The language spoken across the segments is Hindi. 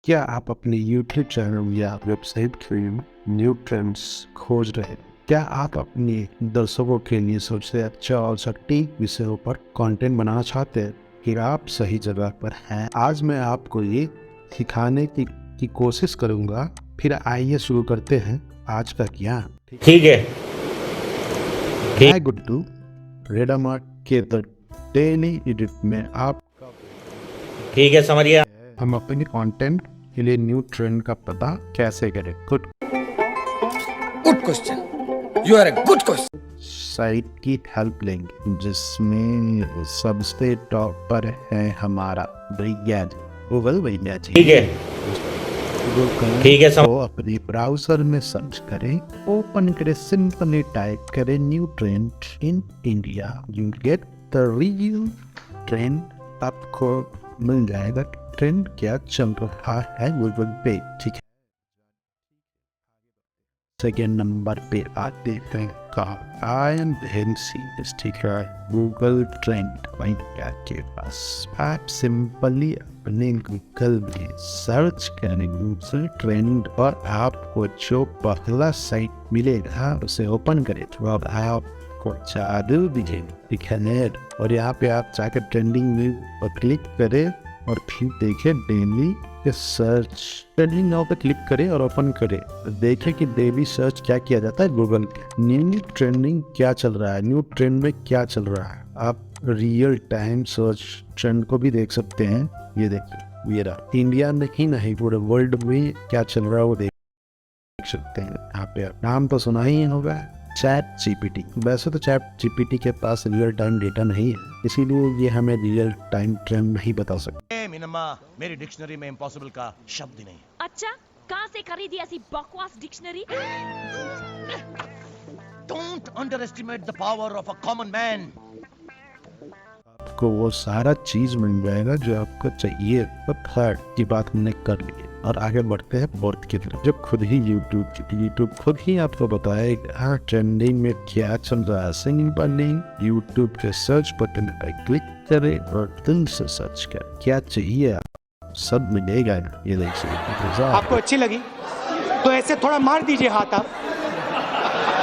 क्या आप अपने YouTube चैनल या वेबसाइट के लिए न्यू ट्रेंड्स खोज रहे हैं? क्या आप अपने दर्शकों के लिए सबसे अच्छा और सटीक विषयों पर कंटेंट बनाना चाहते हैं? फिर आप सही जगह पर हैं। आज मैं आपको ये सिखाने की कोशिश करूंगा। फिर आइए शुरू करते हैं आज का ज्ञान। ठीक है। मैं गुड्डू रेडामार्ट के द डेली एडिट में आप ठीक है, समझ गया। हम अपने कंटेंट के लिए न्यू ट्रेंड का पता कैसे करें। Good question, you are a good question. Site की हेल्प लेंगे जिसमें सबसे टॉप पर है हमारा भैया जी, गूगल भैया जी। ठीक है, ठीक है, तो अपने ब्राउजर में सर्च करें, ओपन करें, सिंपली टाइप करें new trend in India. You get the real trend. आपको मिल जाएगा ट्रेंड क्या चल रहा है गूगल पे। ठीक है, सेकेंड नंबर पे आते हैं ठीक है, गूगल ट्रेंड भैया के पास। आप सिंपली अपने गूगल में सर्च करें गूगल ट्रेंड और आपको जो पहला साइट मिलेगा उसे ओपन करें। तो अब आपको चालू दिखेगा, ठीक है। और यहाँ पे आप जाकर ट्रेंडिंग में पर क्लिक करें और फिर देखें डेली के सर्च। ट्रेंडिंग नाउ पे क्लिक करें और ओपन करें, देखें कि डेली सर्च क्या किया जाता है गूगल पे। न्यू ट्रेंडिंग क्या चल रहा है, न्यू ट्रेंड में क्या चल रहा है। आप रियल टाइम सर्च ट्रेंड को भी देख सकते हैं। ये देखिए, ये रहा। इंडिया में ही नहीं पूरे वर्ल्ड में क्या चल रहा है वो देख सकते हैं। यहाँ पे नाम तो सुना ही होगा, चैट जीपीटी। वैसे तो चैट जीपीटी के पास रियल टाइम डेटा नहीं है, इसीलिए ये हमें रियल टाइम ट्रेंड नहीं बता सकते। मिनमा, मेरी डिक्शनरी में इम्पॉसिबल का शब्द ही नहीं। अच्छा, कहाँ से खरीदी ऐसी बकवास dictionary? Don't under estimate the power of a common man. आपको वो सारा चीज मिल जाएगा जो आपको चाहिए। तो थर्ड की बात हमने कर ली है और आगे बढ़ते हैं फोर्थ की तरफ। जब खुद ही यूट्यूब खुद ही आपको बताएगा ट्रेंडिंग में क्या चल रहा है। सिंपली यूट्यूब के सर्च बटन पर क्लिक करें और दिल से सर्च करें, क्या चाहिए आप सब मिलेगा। ये देखिए, आपको अच्छी लगी तो ऐसे थोड़ा मार दीजिए हाथ, आप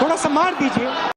थोड़ा सा मार दीजिए।